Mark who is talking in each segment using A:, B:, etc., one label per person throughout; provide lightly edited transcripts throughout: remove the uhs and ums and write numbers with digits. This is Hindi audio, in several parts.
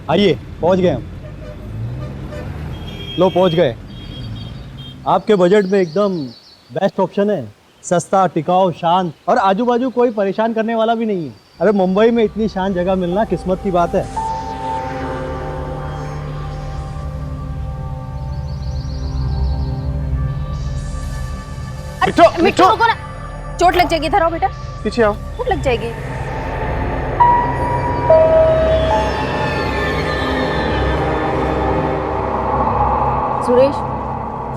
A: आइए, पहुंच गए हम। लो पहुंच गए। आपके बजट में एकदम बेस्ट ऑप्शन है। सस्ता, टिकाऊ, शांत और आजू बाजू कोई परेशान करने वाला भी नहीं है। अरे मुंबई में इतनी शांत जगह मिलना किस्मत की बात है।
B: मिठू
C: मिठू रुको ना, चोट लग जाएगी। इधर आओ बेटा,
B: पीछे आओ।
C: चोट लग जाएगी। सुरेश,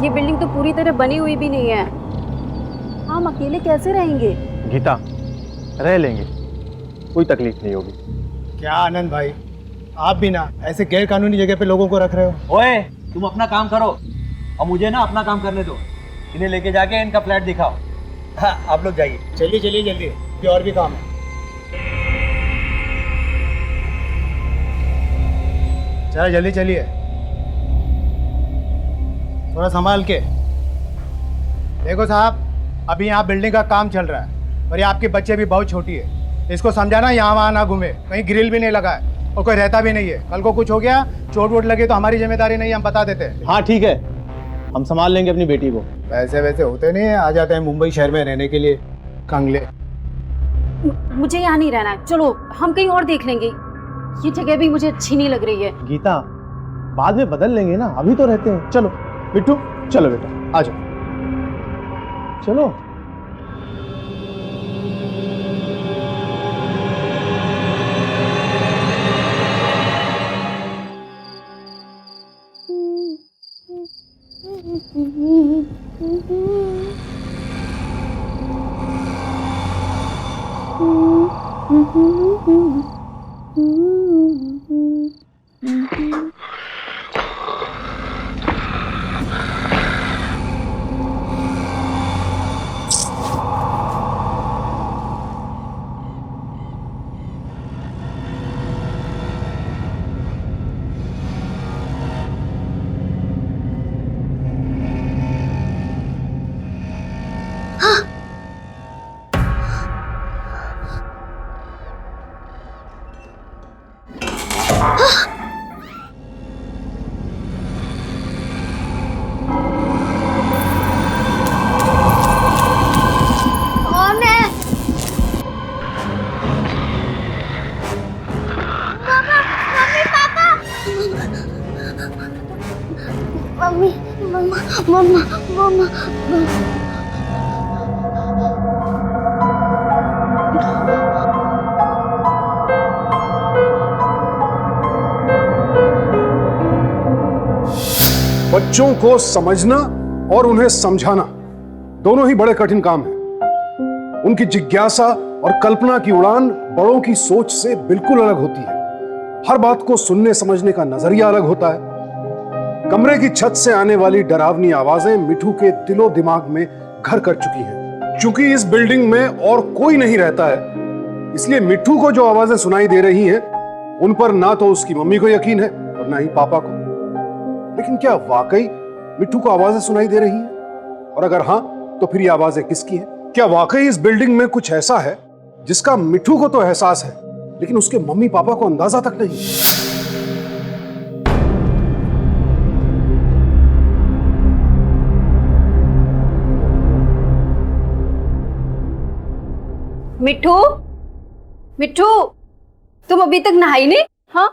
C: ये बिल्डिंग तो पूरी तरह बनी हुई भी नहीं है। हम अकेले कैसे रहेंगे?
B: गीता, रह लेंगे, कोई तकलीफ नहीं होगी।
D: क्या आनंद भाई, आप भी ना ऐसे गैर कानूनी जगह पे लोगों को रख रहे हो।
A: ओए, तुम अपना काम करो और मुझे ना अपना काम करने दो। इन्हें लेके जाके इनका फ्लैट दिखाओ। हाँ, आप लोग जाइए।
D: चलिए चलिए जल्दी, ये और भी काम है। चलो जल्दी चलिए, थोड़ा संभाल के। देखो साहब, अभी यहाँ बिल्डिंग का काम चल रहा है और ये आपके बच्चे भी बहुत छोटी है। इसको समझाना यहाँ वहाँ ना घूमे, कहीं ग्रिल भी नहीं लगा है और कोई रहता भी नहीं है। कल को कुछ हो गया, चोट वोट लगे तो हमारी जिम्मेदारी नहीं, हम बता देते हैं।
A: हाँ ठीक है, हम संभाल लेंगे अपनी बेटी को।
D: वैसे वैसे होते नहीं है, आ जाते हैं मुंबई शहर में रहने के लिए कंगले।
C: मुझे यहाँ नहीं रहना है, चलो हम कहीं और देख लेंगे। ये जगह भी मुझे अच्छी नहीं लग रही है।
A: गीता, बाद में बदल लेंगे ना, अभी तो रहते हैं। चलो बिट्टू, चलो बेटा, आ जाओ, चलो।
E: कौन है? मम्मी, मम्मा, मम्मा, मम्मा,
F: बच्चों को समझना और उन्हें समझाना दोनों ही बड़े कठिन काम हैं। उनकी जिज्ञासा और कल्पना की उड़ान बड़ों की सोच से बिल्कुल अलग होती है। हर बात को सुनने समझने का नजरिया अलग होता है। कमरे की छत से आने वाली डरावनी आवाजें मिठू के दिलो दिमाग में घर कर चुकी हैं। चूंकि इस बिल्डिंग में और कोई नहीं रहता है, इसलिए मिठू को जो आवाजें सुनाई दे रही हैं, उन पर ना तो उसकी मम्मी को यकीन है और ना ही पापा को। लेकिन क्या वाकई मिठू को आवाजें सुनाई दे रही हैं? और अगर हाँ, तो फिर ये आवाजें किसकी हैं? क्या वाकई इस बिल्डिंग में कुछ ऐसा है जिसका मिठू को तो एहसास है, लेकिन उसके मम्मी पापा को अंदाजा तक नहीं?
C: मिठू, मिठू, तुम अभी तक नहाई नहीं? हाँ,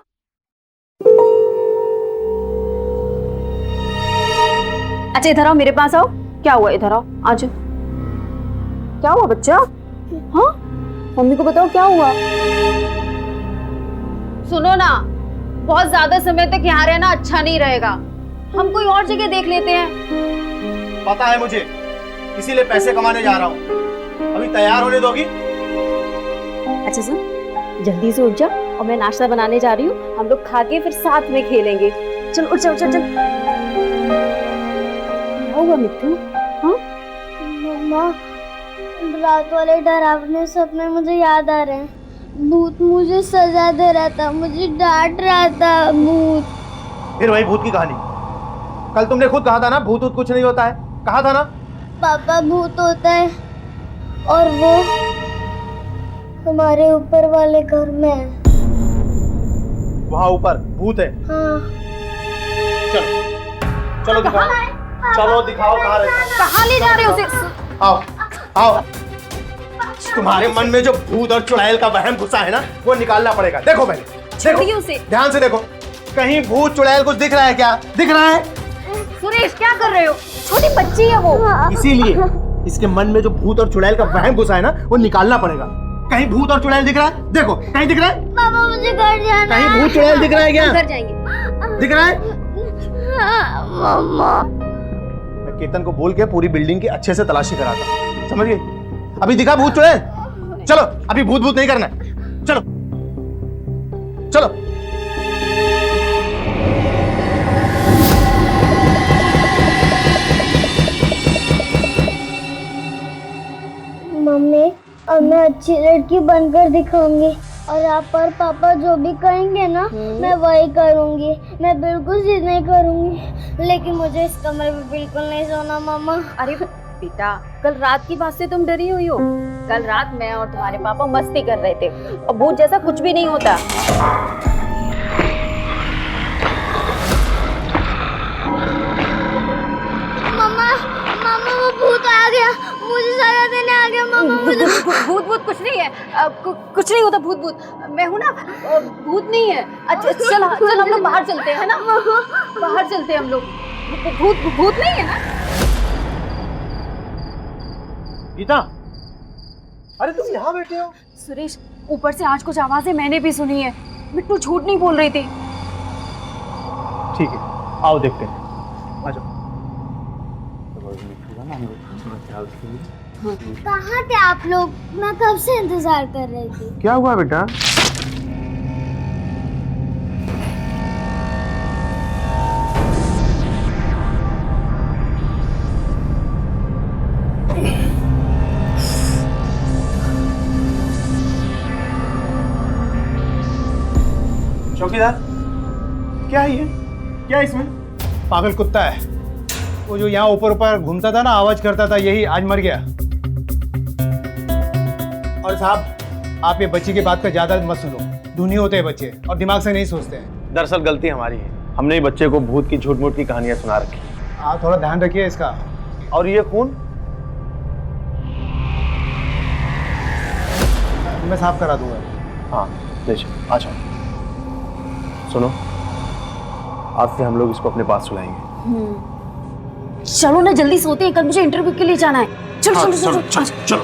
C: अच्छा इधर आओ, मेरे पास आओ। क्या हुआ? इधर आओ, आज क्या हुआ बच्चा? हाँ, मम्मी को बताओ क्या हुआ। सुनो ना, बहुत ज्यादा समय तक यहाँ रहना अच्छा नहीं रहेगा। हम कोई और जगह देख लेते हैं।
D: पता है मुझे, इसीलिए पैसे कमाने जा रहा हूँ। अभी तैयार होने दोगी?
C: अच्छा सुन, जल्दी से उठ जा और मैं नाश्ता बनाने जा रही हूँ। हम लोग खा के फिर साथ में खेलेंगे। चल उठ जा, उठ जा, चल। क्या हुआ मिट्टू? हाँ,
E: मम्मा, रात वाले डरावने सपने मुझे याद आ रहे हैं। भूत मुझे सजा दे रहा था, मुझे डांट रहा था भूत।
D: फिर वही भूत की कहानी। कल तुमने खुद कहा था ना, भूत वूत कुछ नहीं होता है, कहा था ना?
E: पापा, भूत होता है और वो हमारे ऊपर वाले घर में है।
B: वहाँ ऊपर भूत है।
E: हाँ।
B: चलो चलो दिखाओ, चलो दिखाओ कहाँ रहता है।
C: कहाँ ले जा रहे हो उसे?
B: आओ आओ, तुम्हारे मन में जो भूत और चुड़ैल का वहम घुसा है ना, वो निकालना पड़ेगा। देखो पहले,
C: छोड़िए
B: देखो
C: उसे।
B: ध्यान से देखो, कहीं भूत चुड़ैल कुछ दिख रहा है क्या? दिख रहा है?
C: सुरेश क्या कर रहे हो? छोटी बच्ची है वो।
B: इसीलिए इसके मन में जो भूत और चुड़ैल का वहम घुसा है ना, वो निकालना पड़ेगा। कहीं भूत और चुड़ैल दिख रहा है? देखो, कहीं दिख रहा है?
E: पापा मुझे घर जाना
B: कहीं भूत चुड़ैल दिख रहा है क्या?
C: घर जाएंगे।
B: दिख रहा है?
E: हाँ, मम्मा।
B: मैं केतन को बोल के पूरी बिल्डिंग की अच्छे से तलाशी कराता, समझ गई? अभी दिखा भूत चुड़ैल? चलो, अभी भूत भूत नहीं करना है। चलो चलो।
E: मम्मी, अब मैं अच्छी लड़की बनकर दिखाऊंगी और आप और पापा जो भी कहेंगे ना, मैं वही करूंगी। मैं बिल्कुल जिद नहीं करूंगी, लेकिन मुझे इस कमरे में बिल्कुल नहीं सोना मम्मा।
C: अरे बेटा, कल रात की बात से तुम डरी हुई हो। कल रात मैं और तुम्हारे पापा मस्ती कर रहे थे और भूत जैसा कुछ भी नहीं होता।
E: मम्मा, मम्मा वो भूत आ गया, मुझे सजा देने आ गया मम्मा। मुझे
C: भूत भूत कुछ नहीं है। कुछ नहीं होता भूत भूत। मैं हूँ ना, भूत नहीं है। अच्छा चल हम लोग बाहर चलते हैं ना, बाहर चलते हैं हम लोग। भूत भूत नहीं है ना?
B: गीता, अरे तुम यहाँ बैठे हो?
C: सुरेश, ऊपर से आज कुछ आवाजें मैंने भी सुनी है। मिट्टू झूठ नहीं बोल रही थी।
B: ठीक है, आओ देखते हैं। आ जाओ।
E: कहाँ थे आप लोग? मैं कब से इंतजार कर रही थी।
B: क्या हुआ बेटा? चौकीदार, क्या है ये? क्या है इसमें?
D: पागल कुत्ता है वो, जो यहाँ ऊपर ऊपर घूमता था ना, आवाज करता था, यही आज मर गया। और साहब, आप ये बच्ची की बात का ज्यादा मत सुनो। धुनी होते हैं बच्चे और दिमाग से नहीं सोचते हैं।
B: दरअसल गलती हमारी है, हमने ही बच्चे को भूत की झूठ मूठ की कहानियां सुना रखी।
D: आप थोड़ा ध्यान रखिए इसका।
B: और ये खून
D: मैं साफ करा दूंगा।
B: हाँ ले चलो, आ जाओ। सुनो, आज से हम लोग इसको अपने पास सुलाएंगे।
C: चलो ना जल्दी सोते हैं, कल मुझे इंटरव्यू के लिए जाना है। चलो चलो चलो
B: चलो चलो,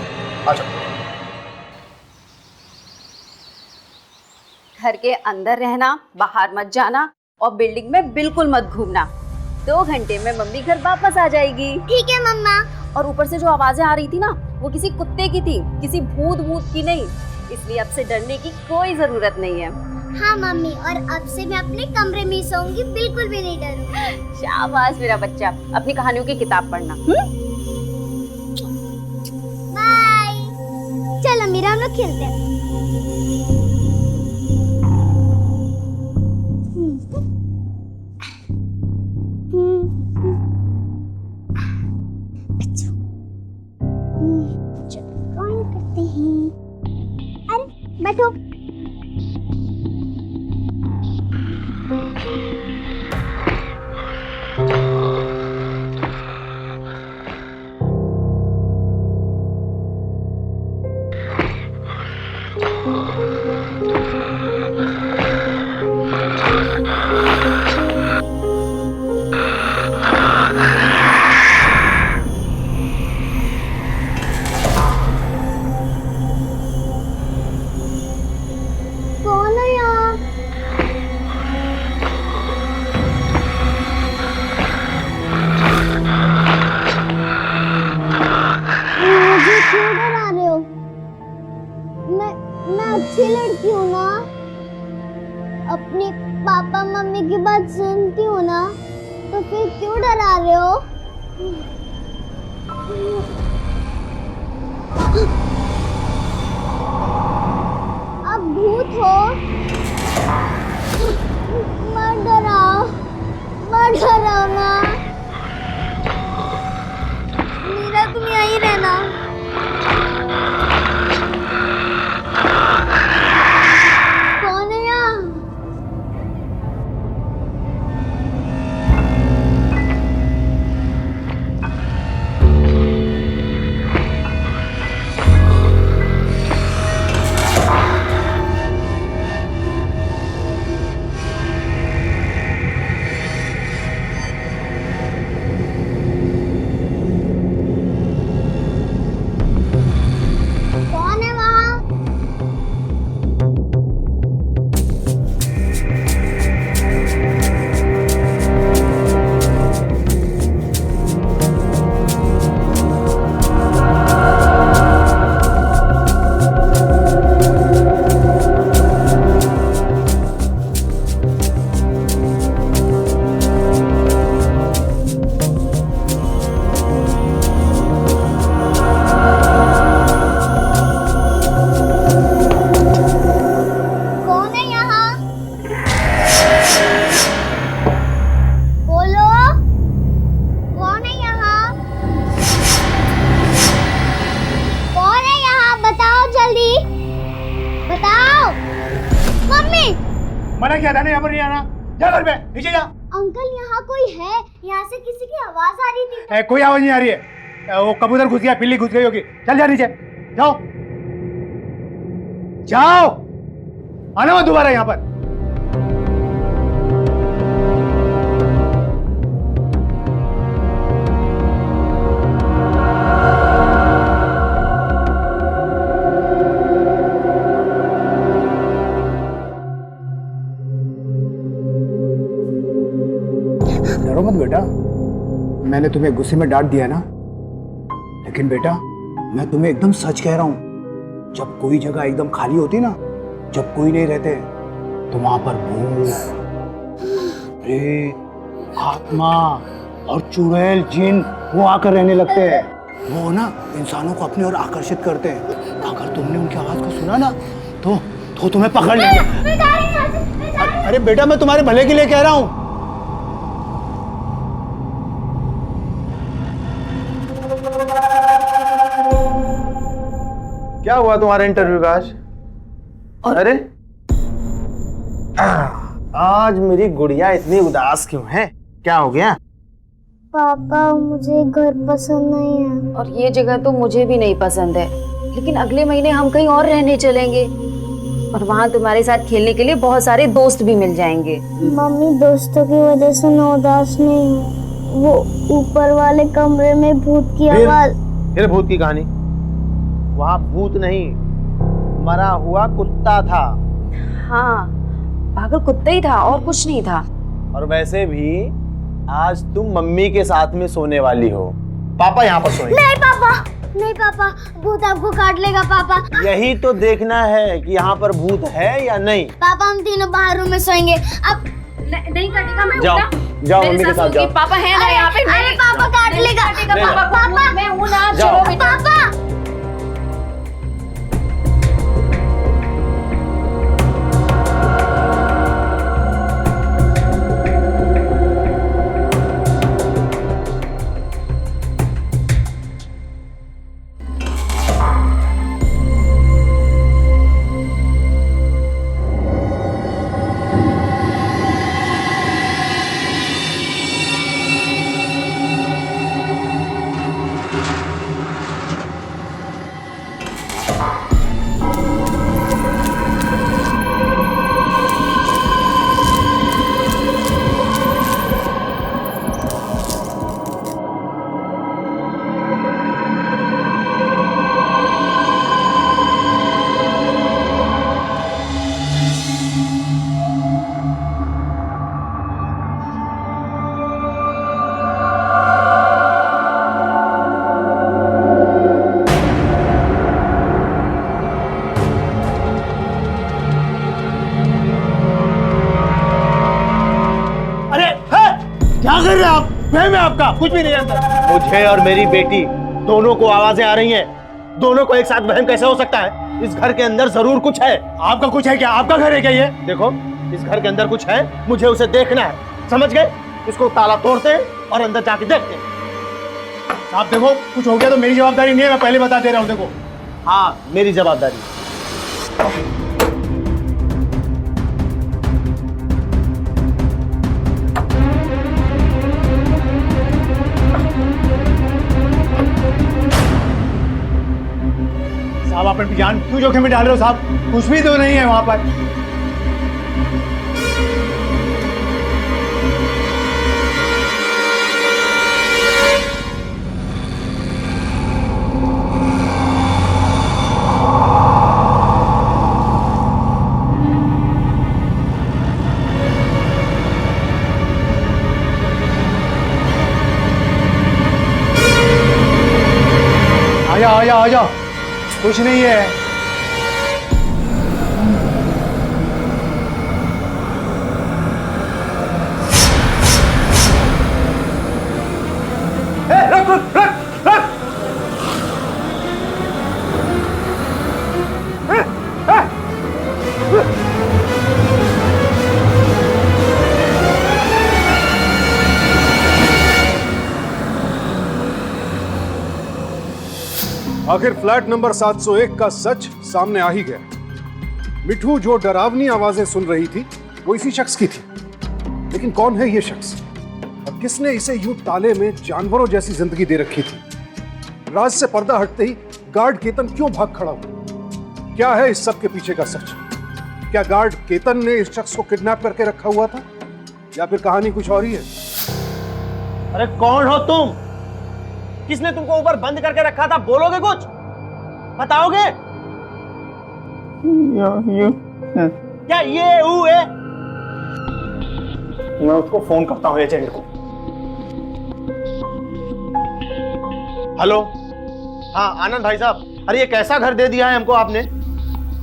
B: आ जाओ।
C: घर के अंदर रहना, बाहर मत जाना और बिल्डिंग में बिल्कुल मत घूमना। 2 घंटे में मम्मी घर वापस आ जाएगी।
E: ठीक है मम्मा।
C: और ऊपर से जो आवाजें आ रही थी ना, वो किसी कुत्ते की थी, किसी भूत की नहीं। इसलिए अब से डरने की कोई जरूरत नहीं है।
E: हाँ मम्मी, और अब से मैं अपने कमरे में ही सोऊंगी, बिल्कुल भी नहीं डरूंगी।
C: शाबाश मेरा बच्चा, अपनी कहानियों की किताब पढ़ना।
E: बाय। चलो मीरा, हम लोग खेलते हैं। ड्राइंग करते हैं। अरे बैठो। कौन है यहाँ? मुझे क्यों डरा रहे हो? मैं अच्छी लड़की हूँ ना, अपने पापा मम्मी की बात सुनती हूँ ना, तो फिर क्यों डरा रहे हो? आप भूत हो? मत डराओ ना। मीरा, तुम यहीं रहना। कौन है यहाँ?
D: मना किया था ना यहाँ पर नहीं आना। जा घर पे, नीचे जा।
E: अंकल यहाँ कोई है? यहाँ से किसी की आवाज आ रही थी।
D: कोई आवाज नहीं आ रही है। वो कबूतर घुस गया, बिल्ली घुस गई होगी। चल जा नीचे, जाओ जाओ, आना मत दोबारा यहाँ पर। डरो मत बेटा, मैंने तुम्हें गुस्से में डांट दिया ना, लेकिन बेटा मैं तुम्हें एकदम सच कह रहा हूं, जब कोई जगह एकदम खाली होती ना, जब कोई नहीं रहते, तो वहां पर भूत, प्रेत, आत्मा और चुड़ैल, जिन वो आकर रहने लगते हैं। वो ना इंसानों को अपनी ओर आकर्षित करते हैं। अगर तुमने उनकी आवाज को सुना ना तो तुम्हें पकड़ लेंगे। अरे बेटा मैं तुम्हारे भले के लिए कह रहा हूं।
B: क्या हुआ तुम्हारे इंटरव्यू का आज? अरे आज मेरी गुड़िया इतनी उदास क्यों है? क्या हो गया?
E: पापा मुझे घर पसंद नहीं है।
C: और ये जगह तो मुझे भी नहीं पसंद है, लेकिन अगले महीने हम कहीं और रहने चलेंगे और वहाँ तुम्हारे साथ खेलने के लिए बहुत सारे दोस्त भी मिल जाएंगे।
E: मम्मी दोस्तों की वजह से मैं उदास नहीं हूँ। वो ऊपर वाले कमरे में भूत की आवाज।
B: फिर भूत की कहानी? वहाँ भूत नहीं, मरा हुआ कुत्ता था।
C: हाँ, पागल कुत्ता ही था और कुछ नहीं था।
B: और वैसे भी आज तुम मम्मी के साथ में सोने वाली हो। पापा यहाँ पर सोएंगे।
E: नहीं पापा, नहीं पापा, भूत आपको काट लेगा पापा।
B: यही तो देखना है कि यहाँ पर भूत है या नहीं।
E: पापा हम तीनों बाहर रूम में सोएंगे। अब
C: नहीं काटेगा, मैं
B: जाओ जाओ मम्मी के साथ जाओ।
C: पापा है ना यहाँ पे।
E: अरे पापा काट लेगा।
C: पापा मैं हूँ ना,
B: जाओ।
C: चलो बेटा।
E: पापा
D: क्या कर रहे हैं आप? वहम है आपका, कुछ भी नहीं अंदर।
B: मुझे और मेरी बेटी दोनों को आवाजें आ रही हैं। दोनों को एक साथ वहम कैसे हो सकता है? इस घर के अंदर जरूर कुछ है।
D: आपका कुछ है क्या? आपका घर है क्या ये?
B: देखो इस घर के अंदर कुछ है, मुझे उसे देखना है। समझ गए? इसको ताला तोड़ते हैं और अंदर जाके देखते हैं।
D: आप देखो कुछ हो गया तो मेरी जवाबदारी नहीं है, मैं पहले बता दे रहा हूँ। देखो
B: हाँ मेरी जवाबदारी।
D: साहब आप अपनी जान क्यों जोखिम में डाल रहे हो साहब? कुछ भी तो नहीं है वहां पर। आ जाओ आ जाओ, कुछ नहीं है।
B: रुक रुक रुक रुक।
F: आखिर फ्लैट नंबर 701 का सच सामने आ ही गया। मिठू जो डरावनी आवाजें सुन रही थी, वो इसी शख्स की थी। लेकिन कौन है ये शख्स और किसने इसे यूं ताले में जानवरों जैसी जिंदगी दे रखी थी? राज से पर्दा हटते ही गार्ड केतन क्यों भाग खड़ा हुआ? क्या है इस सब के पीछे का सच? क्या गार्ड केतन ने इस शख्स को किडनैप करके रखा हुआ था या फिर कहानी कुछ और ही है?
B: अरे कौन हो तुम? किसने तुमको ऊपर बंद करके रखा था? बोलोगे कुछ? बताओगे? क्या ये है? मैं उसको फोन करता हूँ, एजेंट को। हेलो, हाँ आनंद भाई साहब, अरे ये कैसा घर दे दिया है हमको आपने?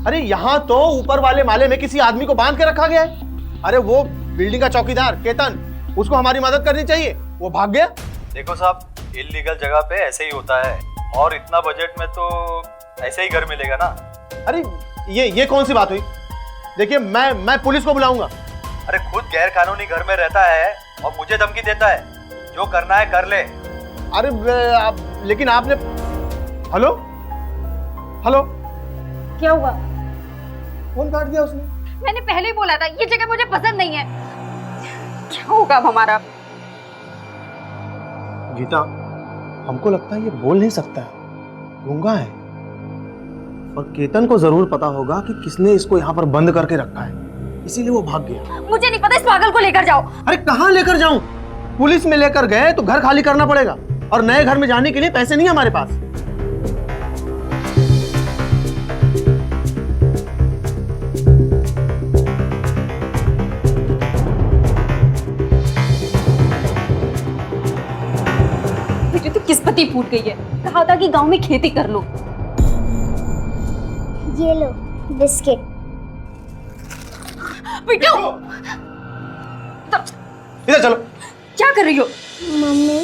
B: अरे यहाँ तो ऊपर वाले माले में किसी आदमी को बांध के रखा गया है। अरे वो बिल्डिंग का चौकीदार केतन, उसको हमारी मदद करनी चाहिए, वो भाग गया।
A: देखो साहब, इल्लीगल जगह पे ऐसे ही होता है, और इतना बजट में तो ऐसे ही घर मिलेगा ना।
B: अरे ये कौन सी बात हुई? देखिए मैं पुलिस को बुलाऊंगा।
A: अरे खुद गैर कानूनी घर में रहता है और मुझे धमकी देता है। जो करना है कर ले।
B: अरे लेकिन आपने हेलो हेलो
C: क्या हुआ?
B: फोन काट दिया उसने।
C: मैंने पहले ही बोला था ये जगह मुझे पसंद नहीं है। क्या होगा अब हमारा?
B: गीता, हमको लगता है ये बोल नहीं सकता है, गूंगा है। और केतन को जरूर पता होगा कि किसने इसको यहाँ पर बंद करके रखा है, इसीलिए वो भाग गया।
C: मुझे नहीं पता, इस पागल को लेकर जाओ।
B: अरे कहाँ लेकर जाऊं? पुलिस में लेकर गए तो घर खाली करना पड़ेगा, और नए घर में जाने के लिए पैसे नहीं है हमारे पास।
C: बेटे तो किस्मत ही फूट गई है। कहा था कि गांव में खेती कर लो।
E: ये लो बिस्किट।
C: बेटो
B: इधर चलो।
C: क्या कर रही हो?
E: मम्मी,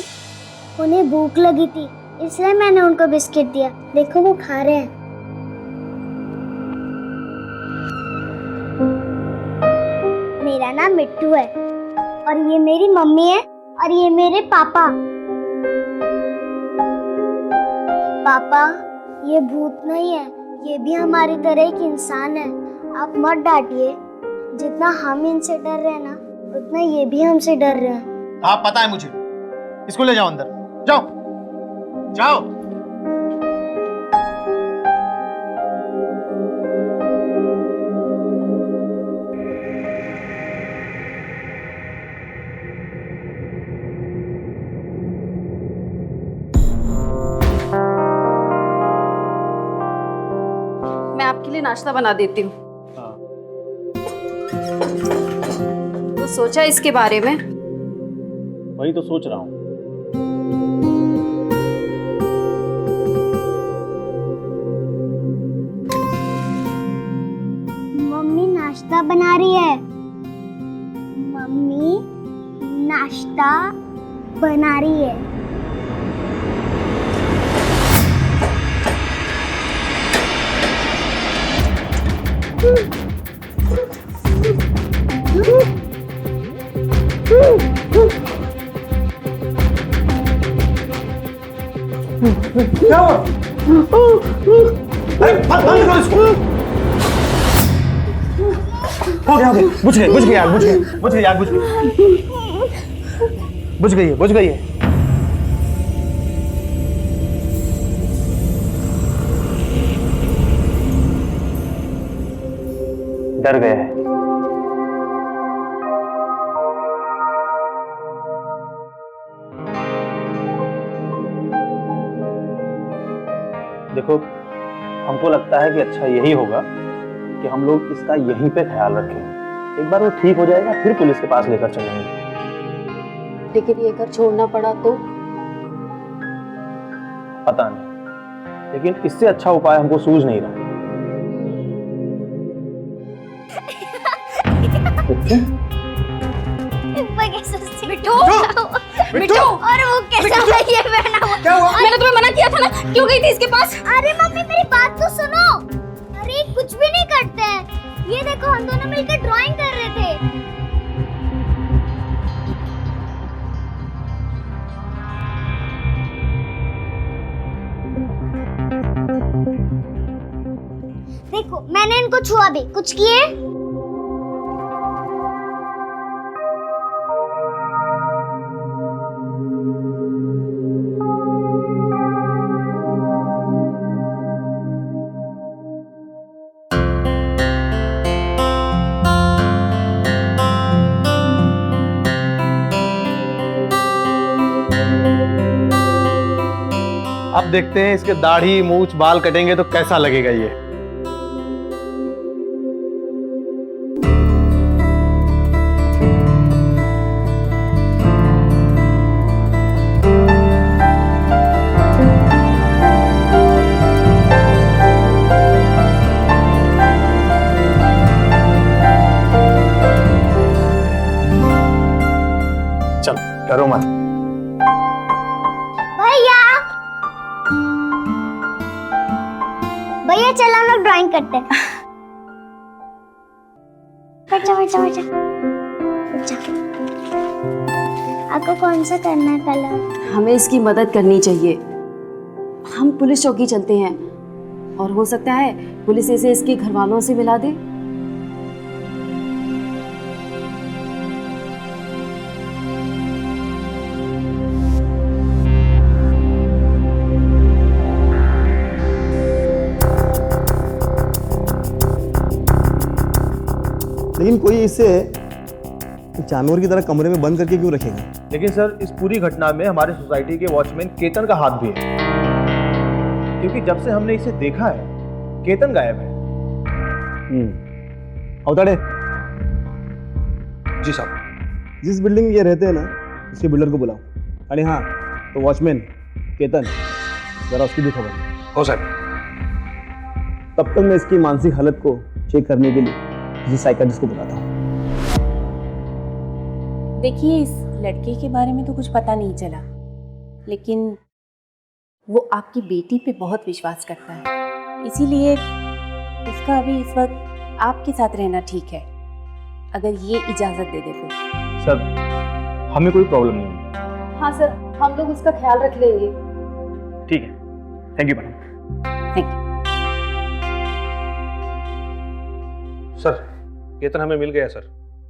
E: उन्हें भूख लगी थी इसलिए मैंने उनको बिस्किट दिया। देखो वो खा रहे हैं। मेरा नाम मिट्टू है और ये मेरी मम्मी है और ये मेरे पापा। पापा, ये भूत नहीं है, ये भी हमारी तरह एक इंसान है। आप मत डांटिए। जितना हम इनसे डर रहे हैं ना, उतना ये भी हमसे डर रहे हैं।
B: हाँ पता है मुझे। इसको ले जाओ अंदर, जाओ जाओ।
C: मैं आपके लिए नाश्ता बना देती हूँ। तो सोचा इसके बारे में?
B: वही तो सोच रहा हूँ।
E: मम्मी नाश्ता बना रही है। मम्मी नाश्ता बना रही है।
B: क्या हुआ? अरे बंद करो इसको। हो गया, बुझ गई आग, बुझ गई आग। बुझ गई है। डर गया है। देखो, हमको लगता है कि अच्छा यही होगा कि हम लोग इसका यहीं पे ख्याल रखें। एक बार वो ठीक हो जाएगा फिर पुलिस के पास लेकर चलेंगे।
C: लेकिन ये घर छोड़ना पड़ा तो?
B: पता नहीं, लेकिन इससे अच्छा उपाय हमको सूझ नहीं रहा।
C: मिट्टू,
E: और वो कैसा है ये पहना हुआ?
B: क्या हुआ?
C: मैंने तुम्हें मना किया था ना, क्यों गई थी इसके पास?
E: अरे मम्मी मेरी बात तो सुनो। अरे कुछ भी नहीं करते हैं। ये देखो हम दोनों मिलकर ड्राइंग कर रहे थे। देखो मैंने इनको छुआ भी, कुछ किए?
B: अब देखते हैं इसके दाढ़ी मूछ बाल कटेंगे तो कैसा लगेगा ये। चलो डरो मत।
E: भैया भैया चलो हम लोग ड्राइंग करते हैं। बैठो बैठो बैठो बैठो। आपको कौन सा करना है कलर?
C: हमें इसकी मदद करनी चाहिए। हम पुलिस चौकी चलते हैं और हो सकता है पुलिस इसे इसके घर वालों से मिला दे।
A: लेकिन कोई इसे जानवर की तरह कमरे में बंद करके क्यों रखेगा?
B: लेकिन सर इस पूरी घटना में हमारे सोसाइटी के वॉचमैन केतन का हाथ भी है, क्योंकि जब से हमने इसे देखा है केतन गायब है।
A: अवताड़े,
B: जी साहब।
A: जिस बिल्डिंग में ये रहते हैं ना उसके बिल्डर को बुलाओ। अरे हाँ, तो वॉचमैन केतन जरा उसकी भी खबर
B: हो साहब।
A: तब तक मैं इसकी मानसिक हालत को चेक करने के लिए किसी साइकियाट्रिस्ट को बुलाता हूँ।
G: देखिए, इस लड़के के बारे में तो कुछ पता नहीं चला, लेकिन वो आपकी बेटी पे बहुत विश्वास करता है, इसीलिए उसका अभी इस वक्त आपके साथ रहना ठीक है, अगर ये इजाज़त दे दे तो।
B: सर हमें कोई प्रॉब्लम नहीं है।
C: हाँ सर, हम लोग उसका ख्याल रख लेंगे।
B: ठीक है, thank you madam.
G: Thank you.
H: Sir Ketan हमें मिल गया सर।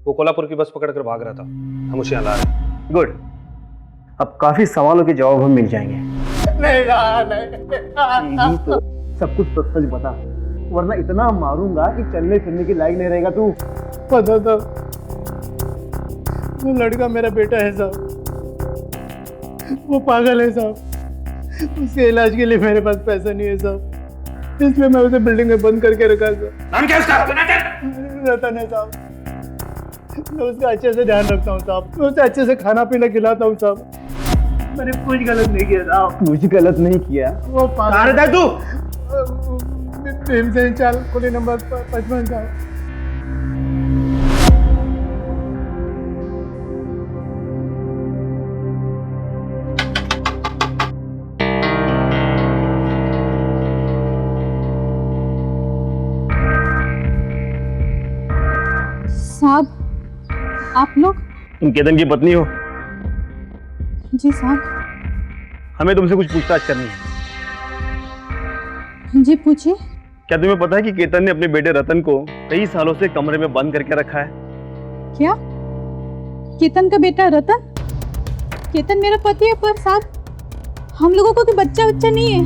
H: वो कोल्हापुर की बस पकड़ कर भाग रहा था, हम उसे यहाँ ला रहे हैं।
A: गुड, अब काफी सवालों के जवाब हम मिल जाएंगे। नहीं तो सब कुछ सच बता, वरना इतना मारूंगा कि चलने फिरने की लायक नहीं रहेगा तू।
D: पता था वो लड़का मेरा बेटा है साहब, वो पागल है साहब, उसके इलाज के लिए मेरे पास पैसा नहीं है साहब, इसलिए मैं उसे बिल्डिंग में बंद करके रखा साहब।
H: नाम क्या है उसका?
D: रतन है साहब, मैं उसका अच्छे से ध्यान रखता हूँ साहब, मैं उसे अच्छे से खाना पीना खिलाता हूँ साहब, मैंने कुछ गलत नहीं किया साहब।
A: कुछ गलत नहीं किया।
D: वो पागल
B: है तू?
D: भीमसेन चाल खुली नंबर 55 साहब।
I: साहब, आप लोग?
A: तुम केतन की पत्नी हो?
I: जी साहब।
A: हमें तुमसे कुछ पूछताछ करनी है।
I: जी पूछिए।
A: क्या तुम्हें पता है कि केतन ने अपने बेटे रतन को कई सालों से कमरे में बंद करके रखा है?
I: क्या? केतन का बेटा रतन? केतन मेरा पति है, पर साहब हम लोगों को कोई बच्चा नहीं है।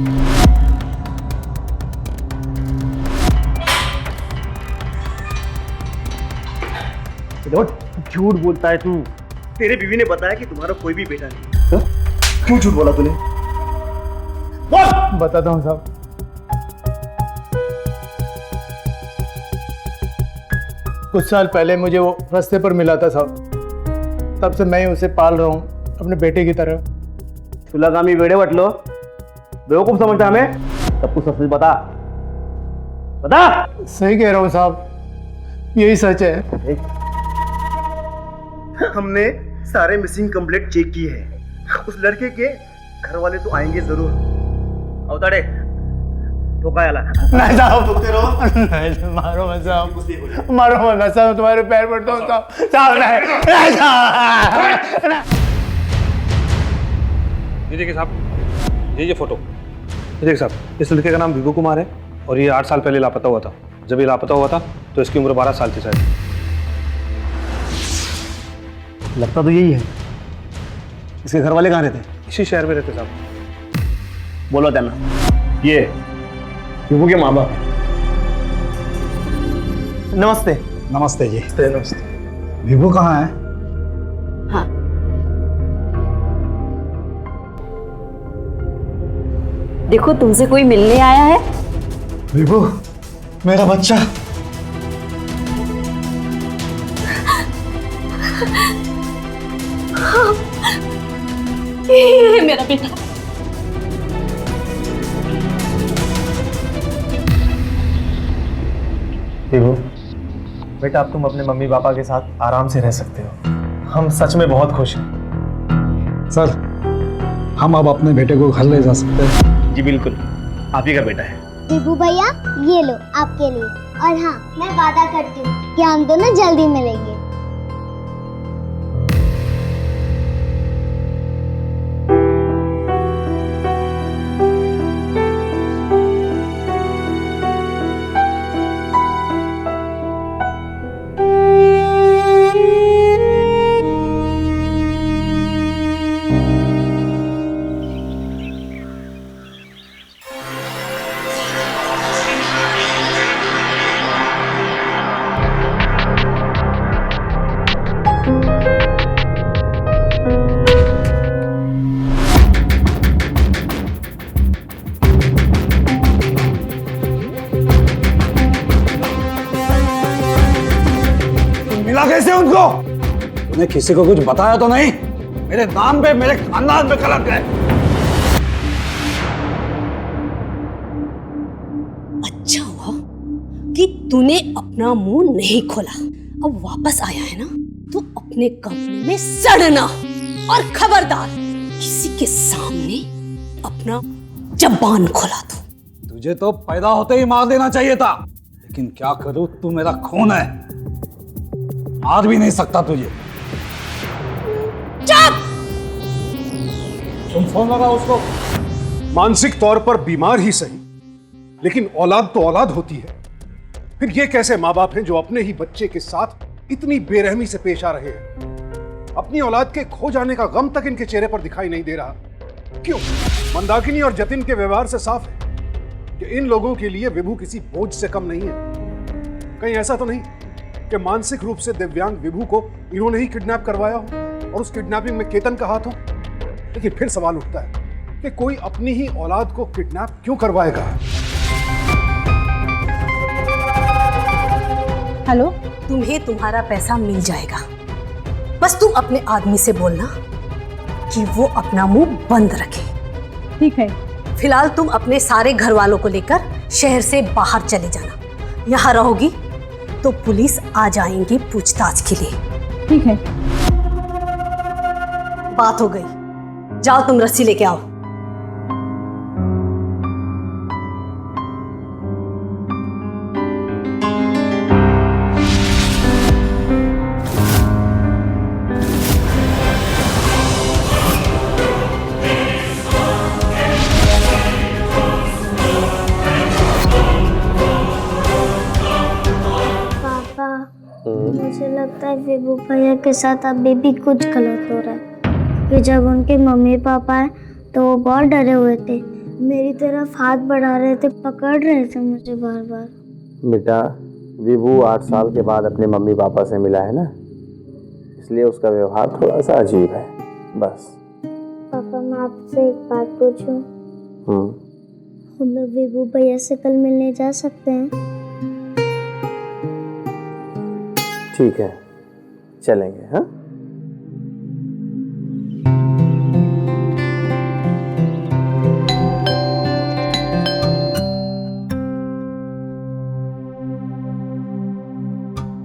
A: झूठ बोलता है तू। तेरे बीवी ने बताया कि तुम्हारा कोई भी बेटा नहीं। क्यों झूठ बोला तूने?
D: बताता हूँ साहब। कुछ साल पहले मुझे वो रास्ते पर मिला था साहब, तब से मैं उसे पाल रहा हूँ अपने बेटे की तरह।
A: सुलागामी वेड़े वटलो, बेवकूफ समझता हमें? सब कुछ सच बता। बता।
D: सही कह रहा हूँ साहब, यही सच है।
A: हमने सारे मिसिंग कंप्लेंट चेक किए हैं। उस लड़के के घर वाले तो आएंगे जरूर। अवताड़े, धोखा आला।
D: नहीं साहब, नहीं, मारो मत साहब, मारो मत साहब, तुम्हारे पैर पड़ता हूँ साहब, साहब नहीं साहब।
H: ये देखिए साहब, ये फोटो, ये देखिए साहब, इस लड़के का नाम विभू कुमार है और ये 8 साल पहले लापता हुआ था। जब ये लापता हुआ था तो इसकी उम्र 12 साल थी शायद।
A: लगता तो यही है। इसके घर वाले कहाँ रहते?
H: इसी शहर में रहते साहब।
A: बोलो देना। ये विभू के माँ बाप। नमस्ते।
D: नमस्ते जी।
A: नमस्ते।
D: विभू कहाँ है?
C: देखो तुमसे कोई मिलने आया है।
B: विभू, मेरा बच्चा।
C: ये मेरा बेटा।
B: विभू, बेटा अब तुम अपने मम्मी पापा के साथ आराम से रह सकते हो। हम सच में बहुत खुश हैं।
F: सर, हम अब अपने बेटे को घर ले जा सकते हैं?
B: जी बिल्कुल, आप ही का बेटा है।
E: विभू भैया, ये लो आपके लिए। और हाँ, मैं वादा करती हूँ कि हम दोनों जल्दी मिलेंगे।
H: मिला कैसे उनको? तूने किसी को कुछ बताया तो नहीं? मेरे नाम पे, मेरे खानदान पे कलंक है।
J: अच्छा हुआ कि तूने अपना मुंह नहीं खोला। अब वापस आया है ना, तो अपने कमरे में सड़ना। और खबरदार किसी के सामने अपना जबान खोला
H: तुझे तो पैदा होते ही मार देना चाहिए था, लेकिन क्या करूं, तू मेरा खून है, मार भी नहीं सकता तुझे।
J: चुप!
H: तुम फोन लगा उसको।
F: मानसिक तौर पर बीमार ही सही, लेकिन औलाद तो औलाद होती है। फिर ये कैसे माँ बाप हैं जो अपने ही बच्चे के साथ इतनी बेरहमी से पेश आ रहे हैं? अपनी औलाद के खो जाने का गम तक इनके चेहरे पर दिखाई नहीं दे रहा। क्यों? मंदाकिनी और जतिन के व्यवहार से साफ है कि इन लोगों के लिए विभू किसी बोझ से कम नहीं है। कहीं ऐसा तो नहीं कि मानसिक रूप से दिव्यांग विभू को इन्होंने ही किडनैप करवाया हो और उस किडनैपिंग में केतन का हाथ हो? लेकिन फिर सवाल उठता है कि कोई अपनी ही औलाद को किडनैप क्यों करवाएगा?
I: हेलो,
J: तुम्हें तुम्हारा पैसा मिल जाएगा। बस तुम अपने आदमी से बोलना कि वो अपना मुंह बंद रखे।
I: ठीक है।
J: फिलहाल तुम अपने सारे घर वालों को लेकर शहर से बाहर चले जाना। यहाँ रहोगी तो पुलिस आ जाएंगी पूछताछ के लिए।
I: ठीक है।
J: बात हो गई, जाओ तुम रस्सी लेके आओ।
E: मुझे लगता है विभू भैया के साथ अभी भी कुछ गलत हो रहा है। कि जब उनके मम्मी पापा आए तो वो बहुत डरे हुए थे, मेरी तरफ हाथ बढ़ा रहे थे, पकड़ रहे थे मुझे बार बार।
B: बेटा, विभू 8 साल के बाद अपने मम्मी पापा से मिला है ना, इसलिए उसका व्यवहार थोड़ा सा अजीब है, बस।
E: पापा, मैं आपसे एक बात पूछूं? हम लोग विभू भैया से कल मिलने जा सकते हैं?
B: ठीक है, चलेंगे। हाँ,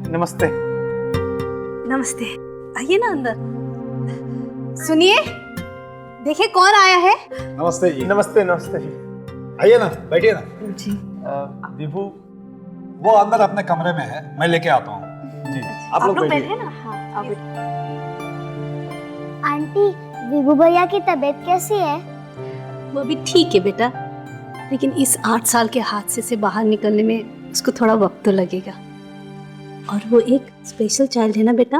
B: नमस्ते।
J: नमस्ते, आइए ना अंदर। सुनिए, देखिए कौन आया है।
H: नमस्ते जी।
B: नमस्ते नमस्ते जी।
H: आइए ना, बैठिए ना।
J: जी।
B: विभू
H: वो अंदर अपने कमरे में है, मैं लेके आता हूँ। जी, आप लोग बैठिए
J: ना। हाँ, आप
E: आंटी, विभू भैया की तबीयत कैसी है?
J: वो भी ठीक है बेटा, लेकिन इस 8 साल के हादसे से बाहर निकलने में उसको थोड़ा वक्त तो लगेगा। और वो एक स्पेशल चाइल्ड है ना बेटा।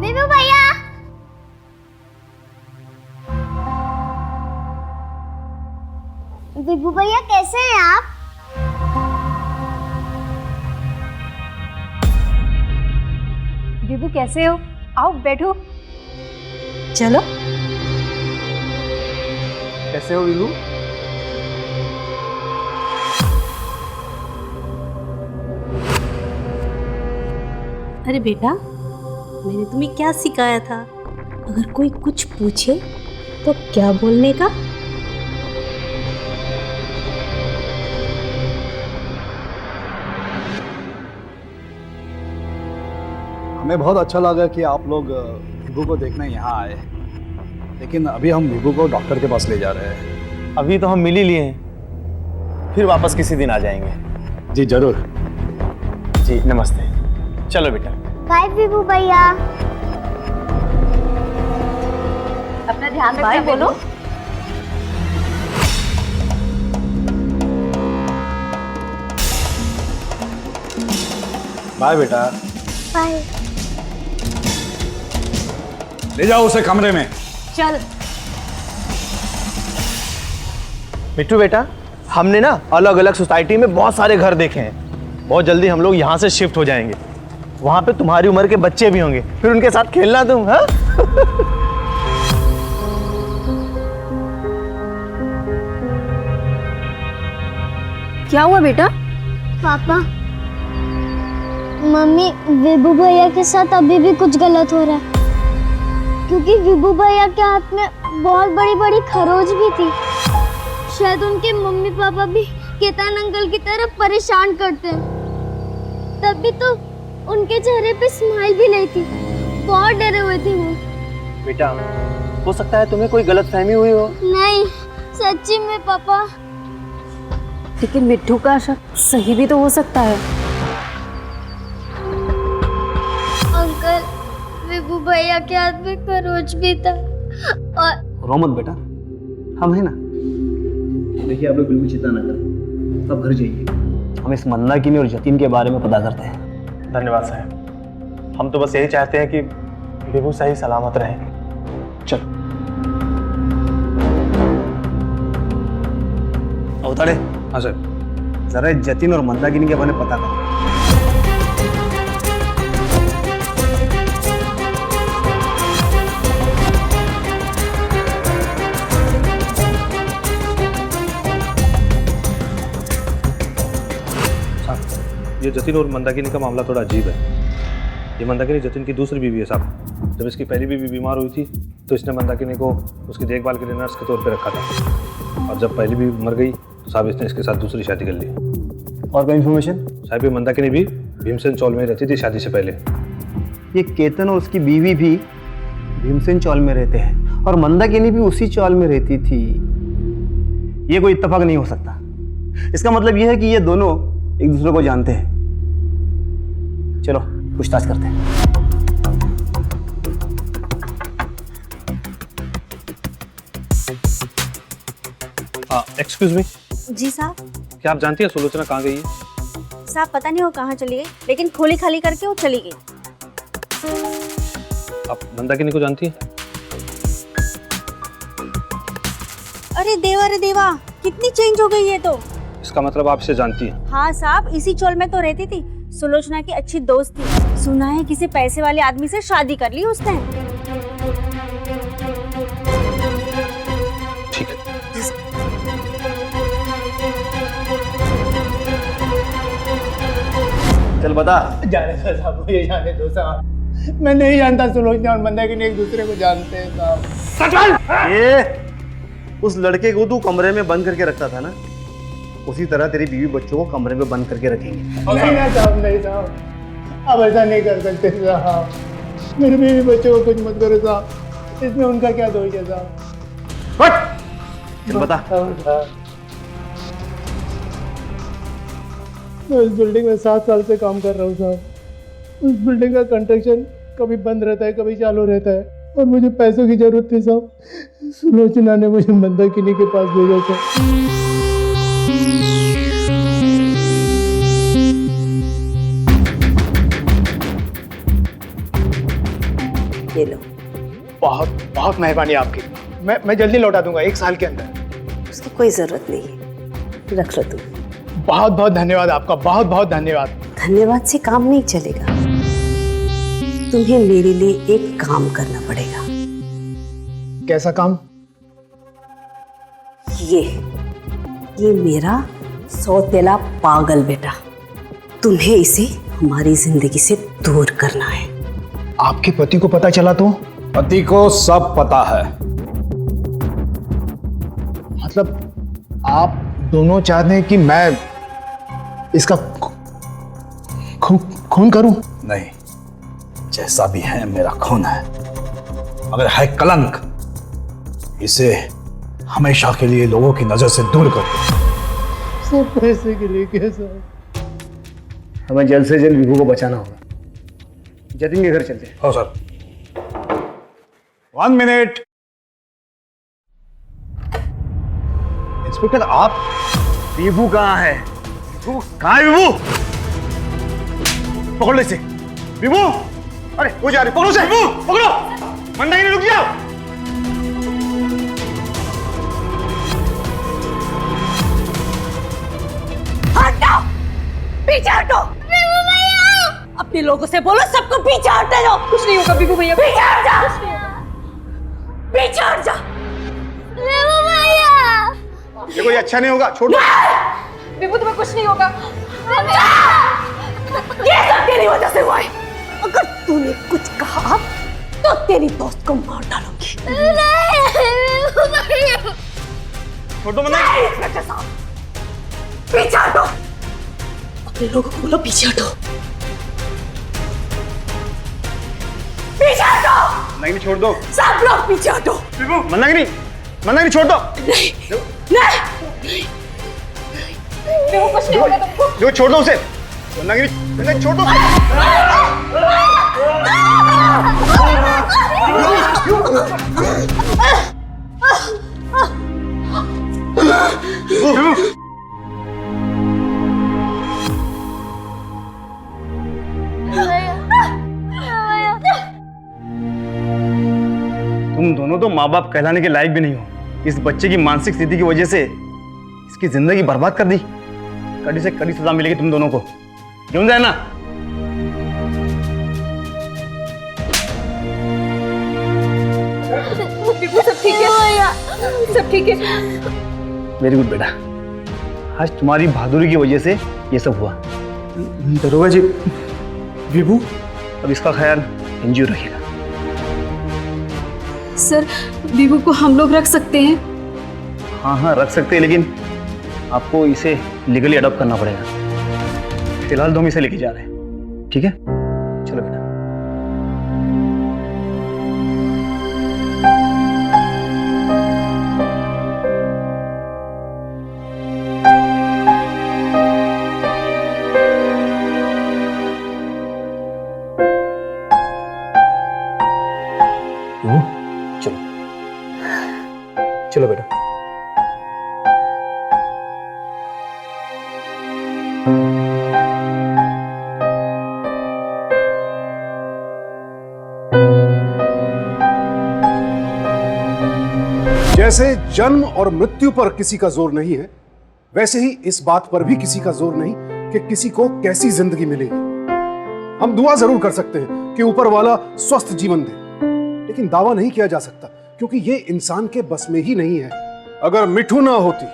E: विभू भैया! विभू भैया कैसे हैं आप?
C: विभू कैसे हो? आओ बैठो।
J: चलो।
B: कैसे हो विभू?
J: अरे बेटा, मैंने तुम्हें क्या सिखाया था? अगर कोई कुछ पूछे तो क्या बोलने का?
K: हमें बहुत अच्छा लगा कि आप लोग विभू को देखने यहाँ आए, लेकिन अभी हम विभू को डॉक्टर के पास ले जा रहे हैं।
B: अभी तो हम मिल ही लिए हैं, फिर वापस किसी दिन आ जाएंगे।
K: जी जरूर।
B: जी नमस्ते। चलो बेटा।
E: बाय विभू भैया।
C: अपना ध्यान रखना।
J: बाय बोलो।
K: बाय बेटा।
E: बाय।
K: ले जाओ उसे कमरे में।
J: चल।
B: मिट्टू बेटा, हमने ना अलग अलग सोसाइटी में बहुत सारे घर देखे हैं। बहुत जल्दी हम लोग यहाँ से शिफ्ट हो जाएंगे। वहाँ पे तुम्हारी उम्र के बच्चे भी होंगे, फिर उनके साथ खेलना तुम। हाँ?
C: क्या हुआ बेटा?
E: पापा, मम्मी विभू भैया के साथ अभी भी कुछ गलत हो रहा है, क्योंकि विभू भैया के हाथ में बहुत बड़ी बड़ी खरोच भी थी। शायद उनके मम्मी पापा भी केतन अंकल की तरह परेशान करते हैं, तभी तो उनके चेहरे पे स्माइल भी नहीं थी। बहुत डरे हुए थे वो।
B: बेटा, हो सकता है तुम्हें कोई गलतफहमी हुई हो।
E: नहीं, सच्ची में पापा।
C: लेकिन मिट्टू का शक सही भी तो हो सकता है।
E: अंकल, विभू भैया के हाथ में खरोच भी था और
K: रो मत बेटा, हम है ना।
A: देखिए आप लोग बिल्कुल चिंता ना करें, अब घर जाइए। हम इस मंदाकिनी और जतिन के बारे में पता करते हैं।
B: धन्यवाद साहब। हम तो बस यही चाहते हैं कि विभू सही सलामत रहे।
A: चलो अवतारे।
H: हाँ सर।
A: जरा जतिन और मंदाकिनी के बारे में पता करो।
H: ये जतिन और मंदाकिनी का मामला थोड़ा अजीब है। ये मंदाकिनी जतिन की दूसरी बीवी है साहब। जब इसकी पहली बीवी बीमार हुई थी तो इसने मंदाकिनी को उसकी देखभाल के लिए नर्स के तौर पे रखा था, और जब पहली बीवी मर गई तो साहब इसने इसके साथ दूसरी शादी कर ली।
A: और कोई इन्फॉर्मेशन?
H: साहब ये मंदाकिनी भी भीमसेन चौल में रहती थी शादी से पहले।
A: ये केतन और उसकी बीवी भी भीमसेन चौल में रहते हैं, और मंदाकिनी भी उसी चौल में रहती थी। ये कोई इत्तेफाक नहीं हो सकता। इसका मतलब ये है कि ये दोनों एक दूसरे को जानते हैं। चलो पूछताछ करते हैं।
H: एक्सक्यूज मी,
G: जी साहब।
H: क्या आप जानती हैं सुलोचना कहाँ गई है?
G: साहब पता नहीं वो कहाँ चली गई, लेकिन खोली खाली करके वो चली गई।
H: आप मंदाकिनी को जानती हैं?
G: अरे देवा, कितनी चेंज हो गई है तो।
H: इसका मतलब आप इसे जानती हैं?
G: हाँ साहब, इसी चोल में तो रहती थी। सुलोचना की अच्छी दोस्त थी। सुना है किसी पैसे वाले आदमी से शादी कर ली उसने।
H: ठीक है।
A: चल बता।
D: जाने दो साहब, मुझे जाने दो साहब। मैं नहीं जानता सुलोचना और मंदाकिनी एक दूसरे को जानते हैं साहब।
A: ये उस लड़के को तू कमरे में बंद करके रखता था ना, उसी तरह तेरी बीवी बच्चों को कमरे में बंद करके रखेंगे।
D: नहीं ना साहब, नहीं साहब, अब ऐसा नहीं कर सकते साहब। मेरे बीवी बच्चों को कुछ मत करो साहब, इसमें उनका क्या दोष है साहब।
A: चल बता।
D: मैं उस बिल्डिंग में 7 साल से काम कर रहा हूँ साहब। उस बिल्डिंग का कंस्ट्रक्शन कभी बंद रहता है, कभी चालू रहता है, और मुझे पैसों की जरूरत थी साहब। सुलोचना ने मुझे मंदाकिनी के पास भेजा था।
J: ये लो।
D: बहुत बहुत मेहरबानी आपकी। मैं जल्दी लौटा दूंगा 1 साल के अंदर।
J: उसकी कोई जरूरत नहीं है, रख लो तुम।
D: बहुत बहुत धन्यवाद आपका, बहुत बहुत धन्यवाद।
J: धन्यवाद से काम नहीं चलेगा, तुम्हें मेरे लिए एक काम करना पड़ेगा।
D: कैसा काम?
J: ये मेरा सौतेला पागल बेटा, तुम्हें इसे हमारी जिंदगी से दूर करना है।
D: आपके पति को पता चला तो?
K: पति को सब पता है।
D: मतलब आप दोनों चाहते हैं कि मैं इसका खून करूं?
K: नहीं, जैसा भी है मेरा खून है, मगर है कलंक। इसे हमेशा के लिए लोगों की नजर से दूर कर दो।
D: सब पैसे के लिए कैसा? हमें जल्द से जल्द विभू को बचाना होगा। जतिन के घर चलते हैं।
K: हो सर। 1 मिनट।
D: इंस्पेक्टर, आप? विभू कहाँ है? कहाँ है विभू? पकड़ ले इसे। विभू! अरे वो जा रही, पकड़ो उसे। विभू पकड़ो। मंदाकिनी रुक जाओ।
J: हटो, पीछे हटो। अपने लोगों से बोलो सबको पीछे हट जाओ।
C: कुछ नहीं होगा विभू भैया,
J: पीछे हट जा, पीछे हट जा।
D: ये कोई अच्छा नहीं होगा, छोड़ दो।
C: विभू तुम्हें कुछ नहीं होगा।
J: ये सब तेरी वजह से हुआ है। अगर तूने कुछ कहा तो तेरी दोस्त को मार डालूंगी।
D: छोड़ दो।
J: नहीं इंस्पेक्टर साहब, पीछे हटो। अपने लोगों को बोलो पीछे हटो, पीछे हटो।
D: नहीं, छोड़ दो।
J: सब लोग पीछे हटो।
D: मंदाकिनी छोड़ दो।
J: नहीं नहीं,
C: विभू कुछ नहीं होगा तुमको।
D: जो छोड़ दो उसे। मंदाकिनी छोड़ दो। तुम दोनों तो माँ बाप कहलाने के लायक भी नहीं हो। इस बच्चे की मानसिक स्थिति की वजह से इसकी जिंदगी बर्बाद कर दी। कड़ी से कड़ी सजा मिलेगी तुम दोनों को। क्यों जाए ना?
C: विभू सब ठीक है? सब ठीक है?
D: वेरी गुड बेटा। आज तुम्हारी बहादुरी की वजह से ये सब हुआ। दरोगा जी, विभू अब इसका ख्याल एनजीओ रखेगा।
C: सर, विभू को हम लोग रख सकते हैं?
D: हाँ रख सकते हैं, लेकिन आपको इसे लीगली अडॉप्ट करना पड़ेगा। फिलहाल तो हम इसे लेके जा रहे हैं, ठीक है? चलो बेटा। चलो चलो बेटा।
F: जैसे जन्म और मृत्यु पर किसी का जोर नहीं है, वैसे ही इस बात पर भी किसी का जोर नहीं कि किसी को कैसी जिंदगी मिलेगी। हम दुआ जरूर कर सकते हैं कि ऊपर वाला स्वस्थ जीवन दे, लेकिन दावा नहीं किया जा सकता, क्योंकि ये इंसान के बस में ही नहीं है। अगर मिठू ना होती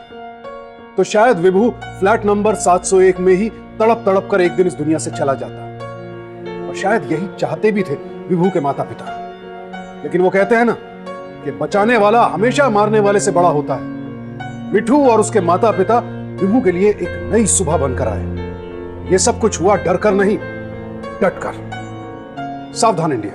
F: तो शायद विभू फ्लैट नंबर 701 में ही तड़प तड़प कर एक दिन इस दुनिया से चला जाता। और शायद यही चाहते भी थे विभू के माता पिता, लेकिन वो कहते हैं ना कि बचाने वाला हमेशा मारने वाले से बड़ा होता है। मिठू और उसके माता पिता विभू के लिए एक नई सुबह बनकर आए। ये सब कुछ हुआ डर कर नहीं, डट कर। सावधान इंडिया।